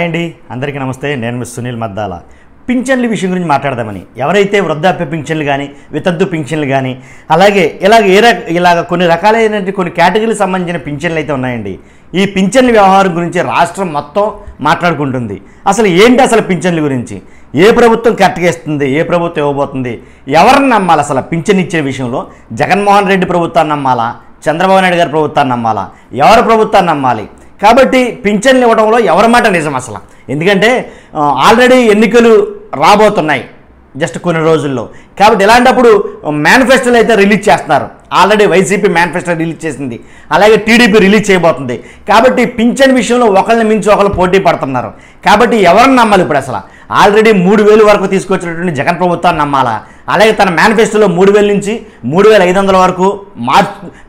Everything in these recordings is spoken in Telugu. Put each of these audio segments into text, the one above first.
అండి అందరికీ నమస్తే. నేను మిస్ సునీల్ మద్దాల. పింఛన్ల విషయం గురించి మాట్లాడదామని. ఎవరైతే వృద్ధాప్య పింఛన్లు కానీ వితంతు పింఛన్లు కానీ అలాగే ఇలాగ కొన్ని రకాలైన కొన్ని కేటగిరీలకు సంబంధించిన పింఛన్లు అయితే ఉన్నాయండి. ఈ పింఛన్ల వ్యవహారం గురించి రాష్ట్రం మొత్తం మాట్లాడుకుంటుంది. అసలు ఏంటి అసలు పింఛన్ల గురించి, ఏ ప్రభుత్వం కరెక్ట్గా ఇస్తుంది, ఏ ప్రభుత్వం ఇవ్వబోతుంది, ఎవరిని నమ్మాలి? అసలు పింఛన్ ఇచ్చే విషయంలో జగన్మోహన్ రెడ్డి ప్రభుత్వాన్ని నమ్మాలా, చంద్రబాబు నాయుడు గారి ప్రభుత్వాన్ని నమ్మాలా, ఎవరి ప్రభుత్వాన్ని నమ్మాలి? కాబట్టి పింఛన్లు ఇవ్వడంలో ఎవరి మాట నిజం అసలు? ఎందుకంటే ఆల్రెడీ ఎన్నికలు రాబోతున్నాయి జస్ట్ కొన్ని రోజుల్లో. కాబట్టి ఇలాంటప్పుడు మేనిఫెస్టోలు అయితే రిలీజ్ చేస్తున్నారు. ఆల్రెడీ వైసీపీ మేనిఫెస్టో రిలీజ్ చేసింది, అలాగే టీడీపీ రిలీజ్ చేయబోతుంది. కాబట్టి పింఛన్ విషయంలో ఒకళ్ళని మించి ఒకళ్ళు పోటీ పడుతున్నారు. కాబట్టి ఎవరిని నమ్మాలి ఇప్పుడు అసలు? ఆల్రెడీ 3,000 వరకు తీసుకొచ్చినటువంటి జగన్ ప్రభుత్వాన్ని నమ్మాలా? అలాగే తన మేనిఫెస్టోలో 3,000 నుంచి 3,500 వరకు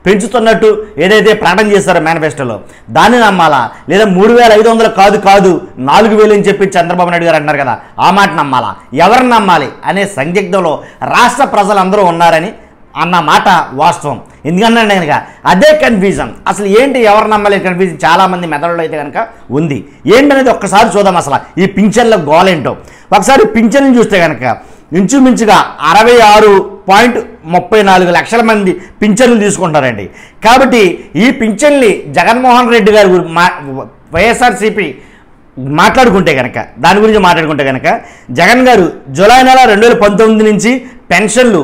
పెంచుతున్నట్టు ఏదైతే ప్రకటన చేశారో మేనిఫెస్టోలో దాన్ని నమ్మాలా? లేదా 3,500 కాదు 4,000 అని చెప్పి చంద్రబాబు నాయుడు గారు అంటున్నారు కదా, ఆ మాట నమ్మాలా? ఎవరిని నమ్మాలి అనే సందిగ్ధంలో రాష్ట్ర ప్రజలందరూ ఉన్నారని అన్న మాట వాస్తవం. ఎందుకన్నా కనుక అదే కన్ఫ్యూజన్. అసలు ఏంటి ఎవరు నమ్మాలి కన్ఫ్యూజన్ చాలామంది మెదడులో అయితే కనుక ఉంది. ఏంటనేది ఒక్కసారి చూద్దాం. అసలు ఈ పింఛన్ల గోలేంటో ఒకసారి పింఛన్లు చూస్తే కనుక ఇంచుమించుగా 66.34 లక్షల మంది పింఛన్లు తీసుకుంటారండి. కాబట్టి ఈ పింఛన్లు జగన్మోహన్ రెడ్డి గారు వైఎస్ఆర్సీపీ మాట్లాడుకుంటే కనుక దాని గురించి మాట్లాడుకుంటే కనుక జగన్ గారు జూలై నెల 2019 నుంచి పెన్షన్లు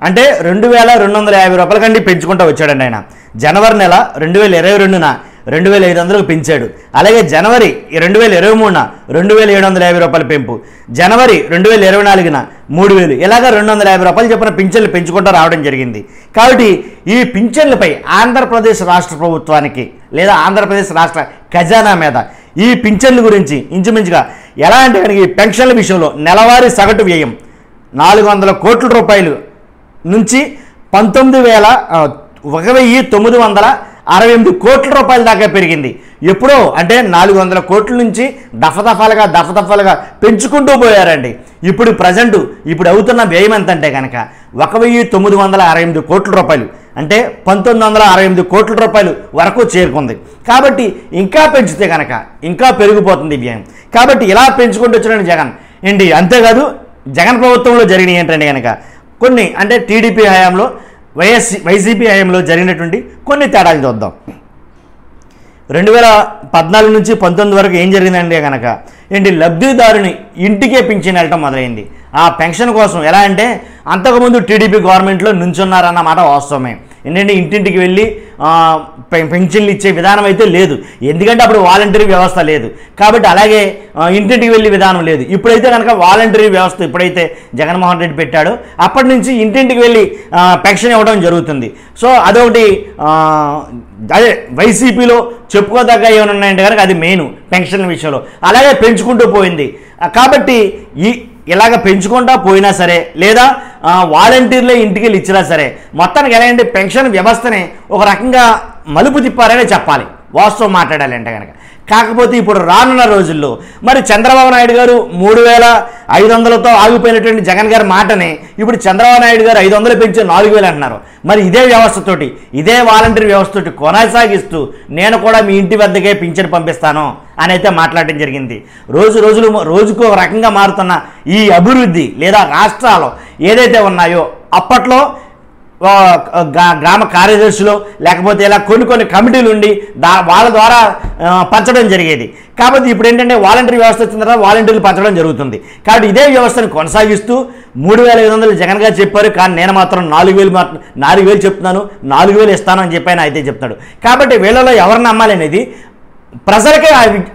అంటే 2,250 రూపాయల కంటే పెంచుకుంటూ వచ్చాడండి ఆయన. జనవరి నెల 2022న 2,500కు పెంచాడు. అలాగే జనవరి 2023న 2,750 రూపాయల పెంపు, జనవరి 2024న 3,000, ఇలాగ 250 రూపాయలు చెప్పిన పింఛన్లు పెంచుకుంటూ రావడం జరిగింది. కాబట్టి ఈ పింఛన్లపై ఆంధ్రప్రదేశ్ రాష్ట్ర ప్రభుత్వానికి లేదా ఆంధ్రప్రదేశ్ రాష్ట్ర ఖజానా మీద ఈ పింఛన్ల గురించి ఇంచుమించుగా ఎలా అంటే కనుక ఈ పెన్షన్ల విషయంలో నెలవారీ సగటు వ్యయం 400 కోట్ల రూపాయలు నుంచి 19,968 కోట్ల రూపాయల దాకా పెరిగింది. ఎప్పుడో అంటే 400 కోట్ల నుంచి దఫదఫాలుగా పెంచుకుంటూ పోయారండి. ఇప్పుడు అవుతున్న వ్యయం ఎంత అంటే కనుక 1,968 కోట్ల రూపాయలు అంటే 1,968 కోట్ల రూపాయలు వరకు చేరుకుంది. కాబట్టి ఇంకా పెంచితే కనుక ఇంకా పెరిగిపోతుంది వ్యయం. కాబట్టి ఇలా పెంచుకుంటూ వచ్చిన జగన్ ఏంటి. అంతేకాదు జగన్ ప్రభుత్వంలో జరిగిన ఏంటంటే కనుక కొన్ని అంటే టీడీపీ హయాంలో వైసీపీ హయాంలో జరిగినటువంటి కొన్ని తేడాలు చూద్దాం. 2014 నుంచి 19 వరకు ఏం జరిగిందంటే కనుక లబ్ధిదారుని ఇంటికే పింఛన్ వెళ్ళటం మొదలైంది. ఆ పెన్షన్ కోసం ఎలా అంటే అంతకుముందు టీడీపీ గవర్నమెంట్లో నుంచున్నారన్నమాట వాస్తవమే. ఏంటంటే ఇంటింటికి వెళ్ళి పెన్షన్లు ఇచ్చే విధానం అయితే లేదు. ఎందుకంటే అప్పుడు వాలంటరీ వ్యవస్థ లేదు. కాబట్టి అలాగే ఇంటింటికి వెళ్ళి విధానం లేదు. ఇప్పుడైతే కనుక వాలంటరీ వ్యవస్థ ఎప్పుడైతే జగన్మోహన్ రెడ్డి పెట్టాడో అప్పటి నుంచి ఇంటింటికి వెళ్ళి పెన్షన్ ఇవ్వడం జరుగుతుంది. సో అదొకటి అదే వైసీపీలో చెప్పుకోదగ్గ ఏమైనా ఉన్నాయంటే కనుక అది మెయిన్ పెన్షన్ల విషయంలో. అలాగే పెంచుకుంటూ పోయింది. కాబట్టి ఇలాగ పెంచుకుంటా పోయినా సరే లేదా వాలంటీర్లే ఇంటికి వెళ్ళి ఇచ్చినా సరే మొత్తానికి ఎలా అంటే పెన్షన్ వ్యవస్థని ఒక రకంగా మలుపు తిప్పారనే చెప్పాలి వాస్తవం మాట్లాడాలి అంటే కనుక. కాకపోతే ఇప్పుడు రానున్న రోజుల్లో మరి చంద్రబాబు నాయుడు గారు 3,500తో ఆగిపోయినటువంటి జగన్ గారి మాటని ఇప్పుడు చంద్రబాబు నాయుడు గారు 500 పెంచి 4,000 అంటున్నారు. మరి ఇదే వ్యవస్థతోటి ఇదే వాలంటీర్ వ్యవస్థతోటి కొనసాగిస్తూ నేను కూడా మీ ఇంటి వద్దకే పింఛన్ పంపిస్తాను అని అయితే మాట్లాడడం జరిగింది. రోజుకు ఒక రకంగా మారుతున్న ఈ అభివృద్ధి లేదా రాష్ట్రాలు ఏదైతే ఉన్నాయో అప్పట్లో గ్రామ కార్యదర్శులు లేకపోతే ఇలా కొన్ని కమిటీలు ఉండి వాళ్ళ ద్వారా పంచడం జరిగేది. కాబట్టి ఇప్పుడు ఏంటంటే వాలంటరీ వ్యవస్థ వచ్చిన తర్వాత వాలంటీర్లు పంచడం జరుగుతుంది. కాబట్టి ఇదే వ్యవస్థను కొనసాగిస్తూ 3,500 జగన్ గారు చెప్పారు. కానీ నేను మాత్రం 4,000 చెప్తున్నాను, 4,000 ఇస్తాను అని చెప్పి ఆయన అయితే చెప్తాడు. కాబట్టి వీళ్ళలో ఎవరిని నమ్మాలి అనేది ప్రజలకే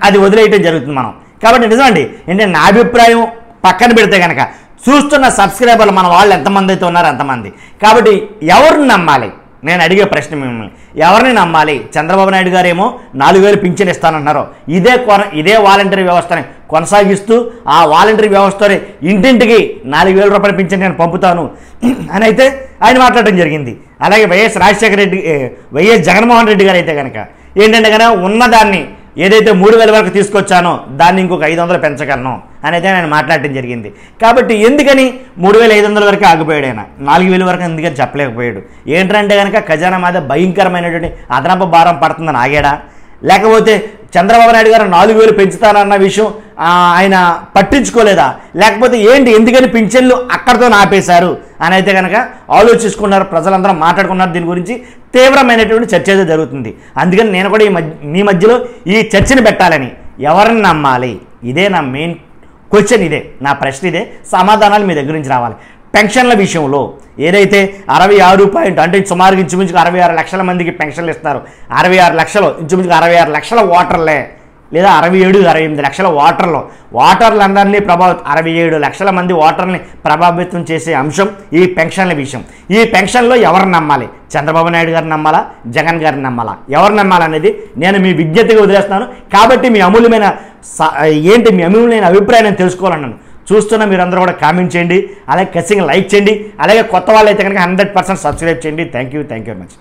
అది వదిలేయటం జరుగుతుంది మనం. కాబట్టి నిజమండి ఏంటంటే నా అభిప్రాయం పక్కన పెడితే కనుక చూస్తున్న సబ్స్క్రైబర్లు మన వాళ్ళు ఎంతమంది అయితే ఉన్నారో అంతమంది. కాబట్టి ఎవరిని నమ్మాలి? నేను అడిగే ప్రశ్న మిమ్మల్ని, ఎవరిని నమ్మాలి? చంద్రబాబు నాయుడు గారు ఏమో 4,000 పింఛన్ ఇస్తానన్నారు. ఇదే వాలంటరీ వ్యవస్థని కొనసాగిస్తూ ఆ వాలంటరీ వ్యవస్థని ఇంటింటికి 4,000 రూపాయల పింఛన్ నేను పంపుతాను అని అయితే ఆయన మాట్లాడడం జరిగింది. అలాగే వైఎస్ జగన్మోహన్ రెడ్డి గారు అయితే కనుక ఏంటంటే కనుక ఉన్నదాన్ని ఏదైతే 3,000 వరకు తీసుకొచ్చానో దాన్ని ఇంకొక 500 పెంచగలను అని అయితే ఆయన మాట్లాడటం జరిగింది. కాబట్టి ఎందుకని 3,500 వరకు ఆగిపోయాడు ఆయన, 4,000 వరకు ఎందుకని చెప్పలేకపోయాడు? ఏంటంటే కనుక ఖజానా మీద భయంకరమైనటువంటి అదనపు భారం పడుతుందని ఆగాడా? లేకపోతే చంద్రబాబు నాయుడు గారు 4,000 పెంచుతారన్న విషయం ఆయన పట్టించుకోలేదా, లేకపోతే ఏంటి ఎందుకని పింఛన్లు అక్కడితో ఆపేశారు అని అయితే కనుక ఆలోచించుకున్నారు, ప్రజలందరూ మాట్లాడుకున్నారు. దీని గురించి తీవ్రమైనటువంటి చర్చ అయితే జరుగుతుంది. అందుకని నేను కూడా మీ మధ్యలో ఈ చర్చని పెట్టాలని, ఎవరిని నమ్మాలి, ఇదే నా మెయిన్ క్వశ్చన్, ఇదే నా ప్రశ్న, ఇదే సమాధానాలు మీ దగ్గర నుంచి రావాలి. పెన్షన్ల విషయంలో ఏదైతే 66 అంటే సుమారుగా ఇంచుమించుగా 66 లక్షల మందికి పెన్షన్లు ఇస్తున్నారు. 66 లక్షలు ఇంచుమించుగా 66 లక్షల ఓటర్లే, లేదా 67-68 లక్షల ఓటర్లందరినీ 67 లక్షల మంది ఓటర్ని ప్రభావితం చేసే అంశం ఈ పెన్షన్ల విషయం. ఈ పెన్షన్లో ఎవరు నమ్మాలి? చంద్రబాబు నాయుడు గారిని నమ్మాలా, జగన్ గారిని నమ్మాలా, ఎవరు నమ్మాలనేది నేను మీ విజ్ఞతగా వదిలేస్తున్నాను. కాబట్టి మీ అమూల్యమైన అభిప్రాయం తెలుసుకోవాలన్నాను. చూస్తున్న మీరందరూ కూడా కామెంట్ చేయండి, అలాగే ఖచ్చితంగా లైక్ చేయండి, అలాగే కొత్త వాళ్ళు అయితే కనుక 100% సబ్స్క్రైబ్ చేయండి. Thank you very much.